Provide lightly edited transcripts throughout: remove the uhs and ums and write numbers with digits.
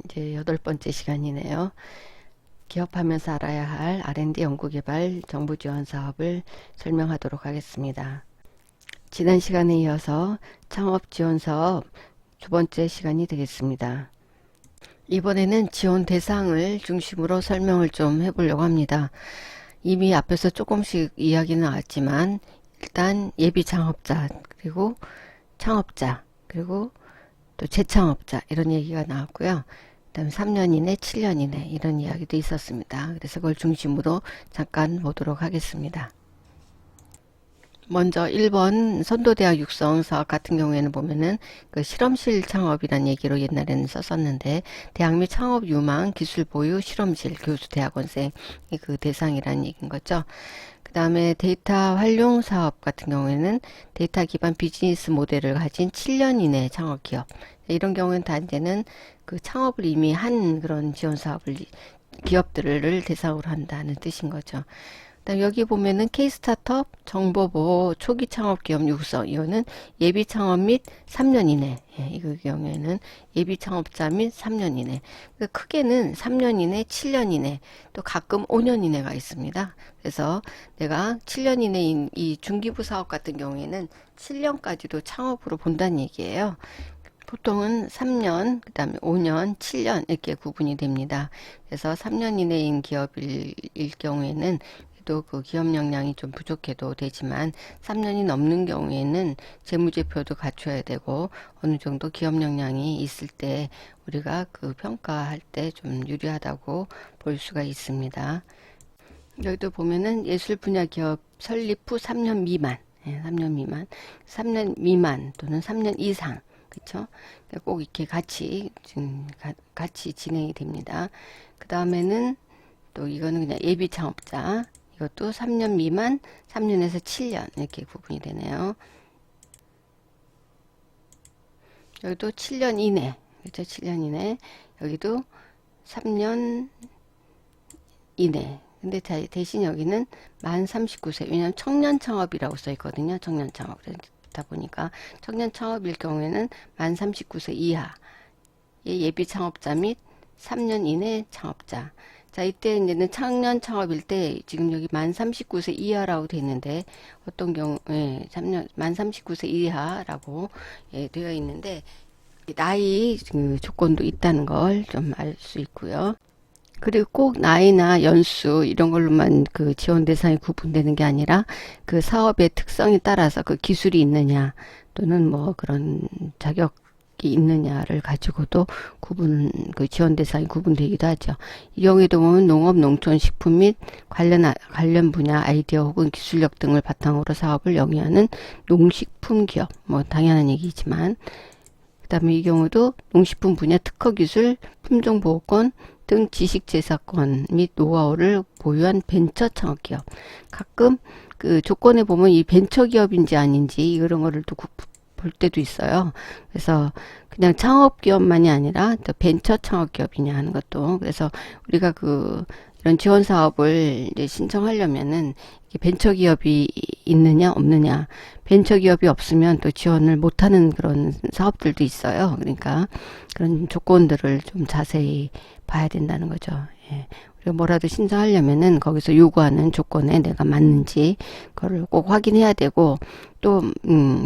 이제 8번째 시간이네요. 기업하면서 알아야 할 R&D 연구개발 정부 지원 사업을 설명하도록 하겠습니다. 지난 시간에 이어서 창업 지원 사업 두 번째 시간이 되겠습니다. 이번에는 지원 대상을 중심으로 설명을 좀 해보려고 합니다. 이미 앞에서 조금씩 이야기는 나왔지만 일단 예비 창업자, 그리고 창업자, 그리고 또 재창업자 이런 얘기가 나왔고요. 그다음에 3년 이내, 7년 이내 이런 이야기도 있었습니다. 그래서 그걸 중심으로 잠깐 보도록 하겠습니다. 먼저 1번 선도대학 육성 사업 같은 경우에는 보면은 그 실험실 창업이란 얘기로 옛날에는 썼었는데 대학 및 창업 유망 기술 보유 실험실 교수 대학원생 그 대상이라는 얘기인 거죠. 그 다음에 데이터 활용 사업 같은 경우에는 데이터 기반 비즈니스 모델을 가진 7년 이내 창업 기업 이런 경우는 다 이제는 그 창업을 이미 한 그런 지원 사업을 기업들을 대상으로 한다는 뜻인 거죠. 그다음 여기 보면은 K-스타트업 정보보호 초기 창업 기업 육성 이거는 예비 창업 및 3년 이내 이그 경우에는 예비 창업자 및 3년 이내 크게는 3년 이내 7년 이내 또 가끔 5년 이내가 있습니다. 그래서 내가 7년 이내인 이 중기부 사업 같은 경우에는 7년까지도 창업으로 본다는 얘기예요. 보통은 3년, 그 다음에 5년, 7년 이렇게 구분이 됩니다. 그래서 3년 이내인 기업일 경우에는 또 그 기업 역량이 좀 부족해도 되지만 3년이 넘는 경우에는 재무제표도 갖춰야 되고 어느 정도 기업 역량이 있을 때 우리가 그 평가할 때 좀 유리하다고 볼 수가 있습니다. 여기도 보면은 예술 분야 기업 설립 후 3년 미만, 3년 미만, 3년 미만 또는 3년 이상 그쵸? 꼭 이렇게 같이 진행이 됩니다. 그 다음에는 또 이거는 그냥 예비 창업자. 이것도 3년 미만, 3년에서 7년 이렇게 구분이 되네요. 여기도 7년 이내, 그렇죠? 7년 이내. 여기도 3년 이내. 근데 대신 여기는 만 39세. 왜냐하면 청년 창업이라고 써 있거든요. 청년 창업. 그러다 보니까 청년 창업일 경우에는 만 39세 이하 예비 창업자 및 3년 이내 창업자. 자, 이때 이제는 청년 창업일 때 지금 여기 만 39세 이하라고 되어 있는데 어떤 경우에 3년 만 39세 이하라고 되어 있는데 나이 그 조건도 있다는 걸 좀 알 수 있고요. 그리고 꼭 나이나 연수 이런 걸로만 그 지원 대상이 구분되는 게 아니라 그 사업의 특성에 따라서 그 기술이 있느냐 또는 뭐 그런 자격이 있느냐를 가지고도 그 지원 대상이 구분되기도 하죠. 이 경우에도 보면 농업, 농촌, 식품 및 관련 분야 아이디어 혹은 기술력 등을 바탕으로 사업을 영위하는 농식품 기업, 뭐 당연한 얘기지만 그다음에 이 경우도 농식품 분야 특허 기술, 품종 보호권 등 지식 재산권 및 노하우를 보유한 벤처 창업 기업. 가끔 그 조건에 보면 이 벤처 기업인지 아닌지 이런 거를 또 볼 때도 있어요. 그래서 그냥 창업 기업만이 아니라 또 벤처 창업 기업이냐 하는 것도 그래서 우리가 이런 지원 사업을 이제 신청하려면은 벤처 기업이 있느냐 없느냐 벤처 기업이 없으면 또 지원을 못하는 그런 사업들도 있어요. 그러니까 그런 조건들을 좀 자세히 봐야 된다는 거죠. 예. 우리가 뭐라도 신청하려면은 거기서 요구하는 조건에 내가 맞는지 그걸 꼭 확인해야 되고 또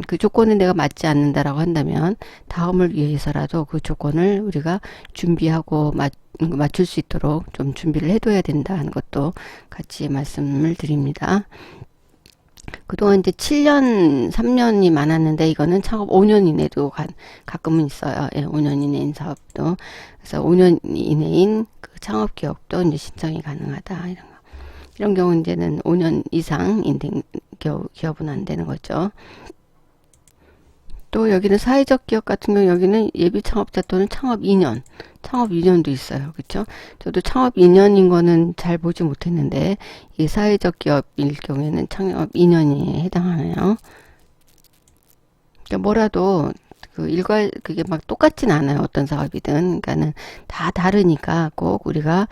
그 조건에 내가 맞지 않는다라고 한다면 다음을 위해서라도 그 조건을 우리가 준비하고 맞출 수 있도록 좀 준비를 해둬야 된다는 것도 같이 말씀을 드립니다. 그동안 이제 7년, 3년이 많았는데 이거는 창업 5년 이내도 가끔은 있어요. 예, 5년 이내인 사업도. 그래서 5년 이내인 그 창업 기업도 이제 신청이 가능하다. 이런 거. 이런 경우 이제는 5년 이상인 기업은 안 되는 거죠. 또 여기는 사회적 기업 같은 경우 여기는 예비 창업자 또는 창업 2년, 창업 2년도 있어요. 그렇죠? 저도 창업 2년인 거는 잘 보지 못했는데 이 사회적 기업일 경우에는 창업 2년에 해당하네요. 그러니까 뭐라도 그게 막 똑같진 않아요. 어떤 사업이든. 그러니까는 다 다르니까 꼭 우리가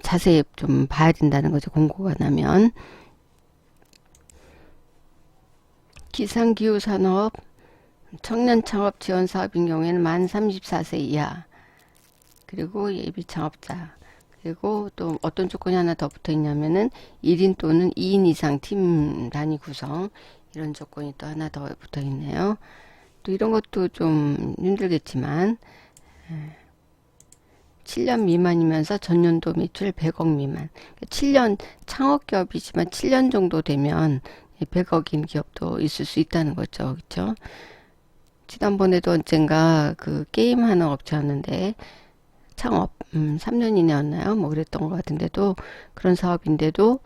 자세히 좀 봐야 된다는 거죠. 공고가 나면. 기상기후 산업 청년 창업 지원 사업인 경우에는 만 34세 이하 그리고 예비 창업자. 그리고 또 어떤 조건이 하나 더 붙어 있냐면은 1인 또는 2인 이상 팀 단위 구성. 이런 조건이 또 하나 더 붙어 있네요. 또 이런 것도 좀 힘들겠지만 7년 미만이면서 전년도 매출 100억 미만. 7년 창업기업이지만 7년 정도 되면 100억인 기업도 있을 수 있다는 거죠. 그렇죠? 지난번에도 언젠가 그 게임 하는 업체였는데 창업 3년 이내였나요? 뭐 그랬던 것 같은데도 그런 사업인데도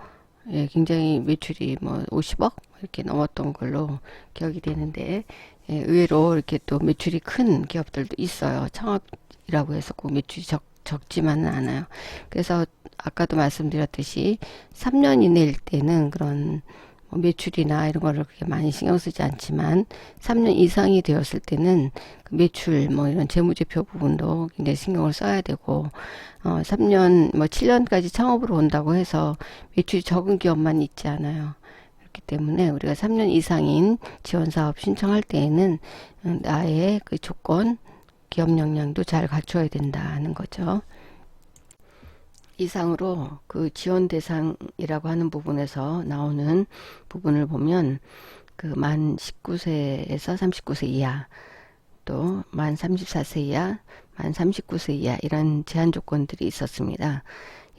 예, 굉장히 매출이 뭐 50억 이렇게 넘었던 걸로 기억이 되는데 예, 의외로 이렇게 또 매출이 큰 기업들도 있어요. 창업이라고 해서 꼭 매출이 적지만은 않아요. 그래서 아까도 말씀드렸듯이 3년 이내일 때는 그런 뭐 매출이나 이런 거를 그렇게 많이 신경 쓰지 않지만 3년 이상이 되었을 때는 그 매출 뭐 이런 재무제표 부분도 굉장히 신경을 써야 되고 3년 뭐 7년까지 창업으로 온다고 해서 매출이 적은 기업만 있지 않아요. 그렇기 때문에 우리가 3년 이상인 지원 사업 신청할 때에는 나의 그 조건, 기업 역량도 잘 갖춰야 된다는 거죠. 이상으로 그 지원 대상이라고 하는 부분에서 나오는 부분을 보면 그 만 19세에서 39세 이하 또 만 34세 이하, 만 39세 이하 이런 제한 조건들이 있었습니다.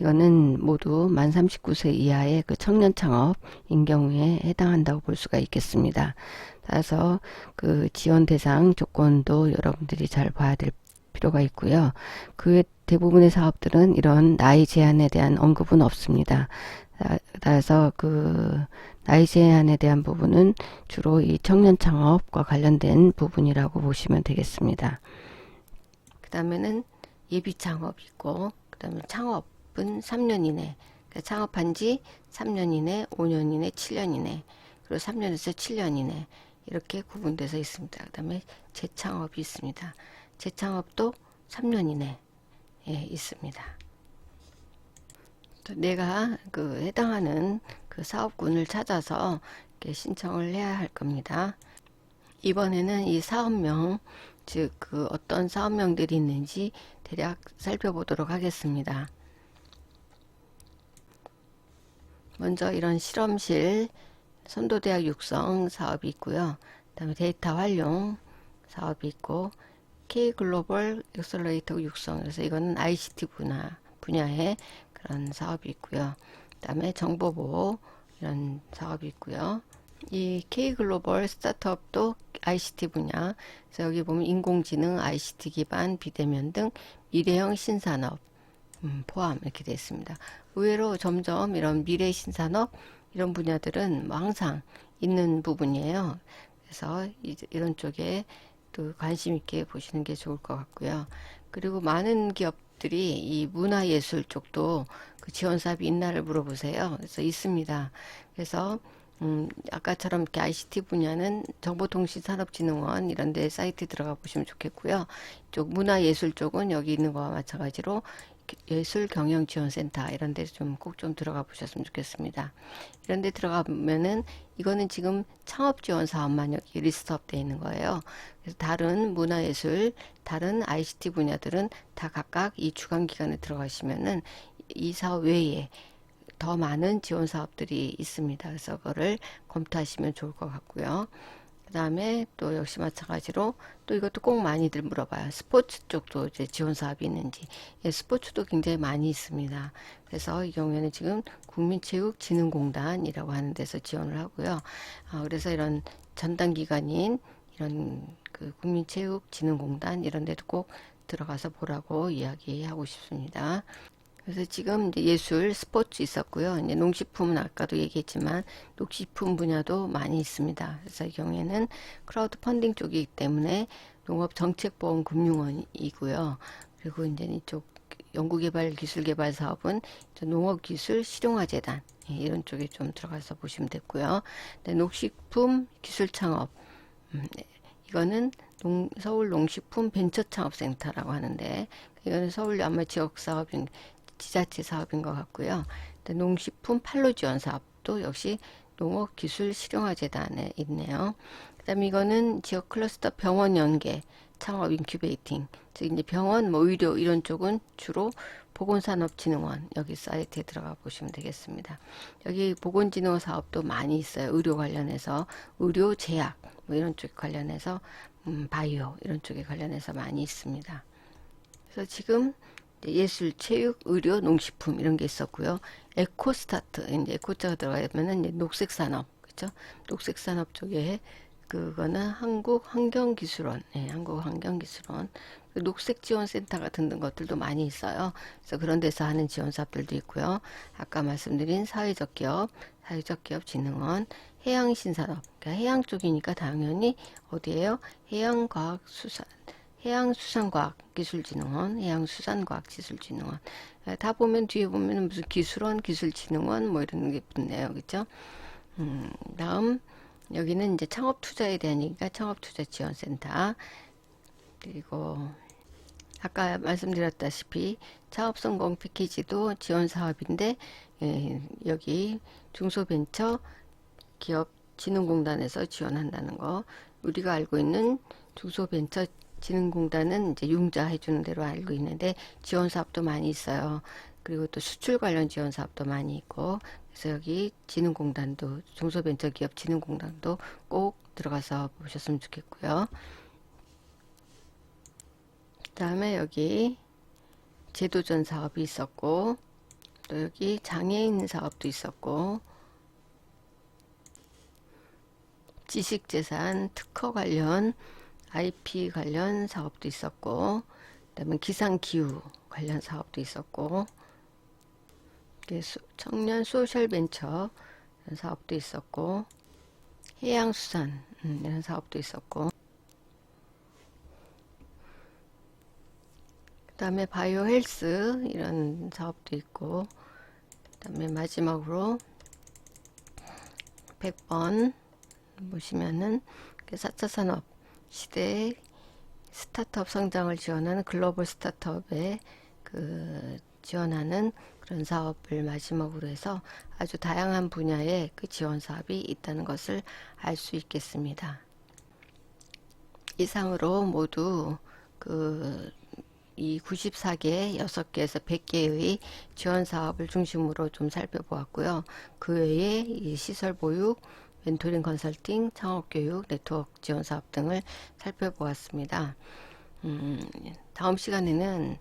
이거는 모두 만 39세 이하의 그 청년 창업인 경우에 해당한다고 볼 수가 있겠습니다. 따라서 그 지원 대상 조건도 여러분들이 잘 봐야 될 필요가 있고요. 그 대부분의 사업들은 이런 나이 제한에 대한 언급은 없습니다. 따라서 그 나이 제한에 대한 부분은 주로 이 청년 창업과 관련된 부분이라고 보시면 되겠습니다. 그 다음에는 예비 창업이 있고, 그 다음에 창업은 3년 이내, 그러니까 창업한 지 3년 이내, 5년 이내, 7년 이내, 그리고 3년에서 7년 이내 이렇게 구분돼서 있습니다. 그 다음에 재창업이 있습니다. 재창업도 3년 이내에 있습니다. 내가 그 해당하는 그 사업군을 찾아서 이렇게 신청을 해야 할 겁니다. 이번에는 이 사업명, 즉 그 어떤 사업명들이 있는지 대략 살펴보도록 하겠습니다. 먼저 이런 실험실, 선도대학 육성 사업이 있고요. 그 다음에 데이터 활용 사업이 있고 K글로벌 엑셀러레이터 육성, 그래서 이거는 ICT 분야의 그런 사업이 있고요. 그 다음에 정보보호 이런 사업이 있고요. 이 K글로벌 스타트업도 ICT 분야, 그래서 여기 보면 인공지능, ICT 기반, 비대면 등 미래형 신산업 포함 이렇게 되어 있습니다. 의외로 점점 이런 미래 신산업 이런 분야들은 뭐 항상 있는 부분이에요. 그래서 이런 쪽에 또 관심 있게 보시는 게 좋을 것 같고요. 그리고 많은 기업들이 이 문화예술 쪽도 그 지원 사업이 있나를 물어보세요. 그래서 있습니다. 그래서 아까처럼 이렇게 ICT 분야는 정보통신산업진흥원 이런 데 사이트 들어가 보시면 좋겠고요. 이쪽 문화예술 쪽은 여기 있는 거와 마찬가지로 예술경영지원센터 이런 데 좀 꼭 좀 들어가 보셨으면 좋겠습니다. 이런 데 들어가면은 이거는 지금 창업지원 사업만 여기 리스트업 되어 있는 거예요. 그래서 다른 문화예술, 다른 ICT 분야들은 다 각각 이 주관기관에 들어가시면은 이 사업 외에 더 많은 지원 사업들이 있습니다. 그래서 그거를 검토하시면 좋을 것 같고요. 그 다음에 또 역시 마찬가지로 또 이것도 꼭 많이들 물어봐요. 스포츠 쪽도 이제 지원 사업이 있는지. 예, 스포츠도 굉장히 많이 있습니다. 그래서 이 경우에는 지금 국민체육진흥공단이라고 하는 데서 지원을 하고요. 그래서 이런 전담 기관인 이런 그 국민체육진흥공단 이런 데도 꼭 들어가서 보라고 이야기하고 싶습니다. 그래서 지금 이제 예술, 스포츠 있었고요. 이제 농식품은 아까도 얘기했지만 농식품 분야도 많이 있습니다. 그래서 이 경우에는 크라우드 펀딩 쪽이기 때문에 농업정책보험금융원이고요. 그리고 이제 이쪽 연구개발 기술개발 사업은 농업기술 실용화재단 이런 쪽에 좀 들어가서 보시면 됐고요. 농식품 기술창업 이거는 서울 농식품 벤처창업센터라고 하는데 이거는 서울 아마 지역사업인 지자체 사업인 것 같고요. 농식품 판로 지원 사업도 역시 농업기술 실용화재단에 있네요. 그 다음에 이거는 지역 클러스터 병원 연계 창업 인큐베이팅, 즉 이제 병원, 뭐 의료 이런 쪽은 주로 보건산업진흥원 여기 사이트에 들어가 보시면 되겠습니다. 여기 보건진흥원 사업도 많이 있어요. 의료 관련해서 의료 제약 뭐 이런 쪽 관련해서 바이오 이런 쪽에 관련해서 많이 있습니다. 그래서 지금 예술, 체육, 의료, 농식품 이런 게 있었고요. 에코스타트 이제 에코자가 들어가면은 이제 녹색산업 그죠? 녹색산업 쪽에 그거는 한국환경기술원, 한국환경기술원, 녹색지원센터 같은 것들도 많이 있어요. 그래서 그런 데서 하는 지원 사업들도 있고요. 아까 말씀드린 사회적기업진흥원, 해양신산업, 그러니까 해양 쪽이니까 당연히 어디예요? 해양수산과학기술진흥원, 해양수산과학기술진흥원. 다 보면 뒤에 보면 무슨 기술원, 기술진흥원 뭐 이런 게 붙네요, 그렇죠? 다음 여기는 이제 창업 투자에 대한 얘기가 창업투자지원센터. 그리고 아까 말씀드렸다시피 창업성공 패키지도 지원 사업인데 여기 중소벤처기업진흥공단에서 지원한다는 거. 우리가 알고 있는 중소벤처진흥공단은 이제 융자 해주는 대로 알고 있는데 지원 사업도 많이 있어요. 그리고 또 수출 관련 지원 사업도 많이 있고, 그래서 여기 진흥공단도 중소벤처기업 진흥공단도 꼭 들어가서 보셨으면 좋겠고요. 그 다음에 여기 제도전 사업이 있었고, 또 여기 장애인 사업도 있었고, 지식재산 특허 관련 IP 관련 사업도 있었고, 그다음에 기상기후 관련 사업도 있었고, 청년 소셜벤처 이런 사업도 있었고, 해양수산 이런 사업도 있었고, 그 다음에 바이오 헬스 이런 사업도 있고, 그 다음에 마지막으로 100번 보시면은 4차 산업 시대의 스타트업 성장을 지원하는 글로벌 스타트업에 지원하는 그런 사업을 마지막으로 해서 아주 다양한 분야의 그 지원 사업이 있다는 것을 알 수 있겠습니다. 이상으로 모두 이 94개, 6개에서 100개의 지원 사업을 중심으로 좀 살펴보았고요. 그 외에 이 시설 보육, 멘토링 컨설팅, 창업교육, 네트워크 지원 사업 등을 살펴보았습니다. 다음 시간에는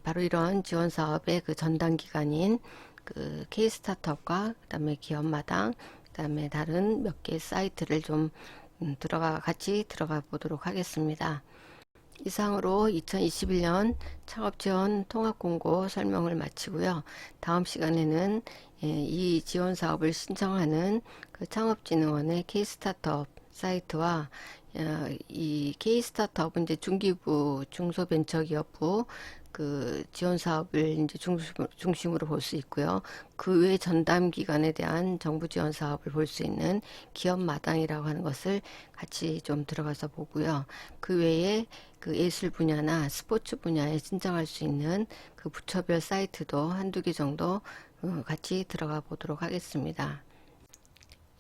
바로 이런 지원 사업의 그 전담 기관인 그 K-스타트업과 그다음에 기업마당, 그다음에 다른 몇 개 사이트를 좀 같이 들어가 보도록 하겠습니다. 이상으로 2021년 창업지원 통합공고 설명을 마치고요. 다음 시간에는 이 지원 사업을 신청하는 그 창업진흥원의 K-스타트업 사이트와 이 K-스타트업은 이제 중기부, 중소벤처기업부 그 지원 사업을 이제 중심으로 볼 수 있고요. 그 외 전담 기관에 대한 정부 지원 사업을 볼 수 있는 기업 마당이라고 하는 것을 같이 좀 들어가서 보고요. 그 외에 그 예술 분야나 스포츠 분야에 신청할 수 있는 그 부처별 사이트도 한두 개 정도 같이 들어가 보도록 하겠습니다.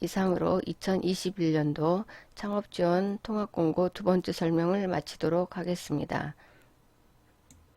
이상으로 2021년도 창업지원 통합공고 두 번째 설명을 마치도록 하겠습니다.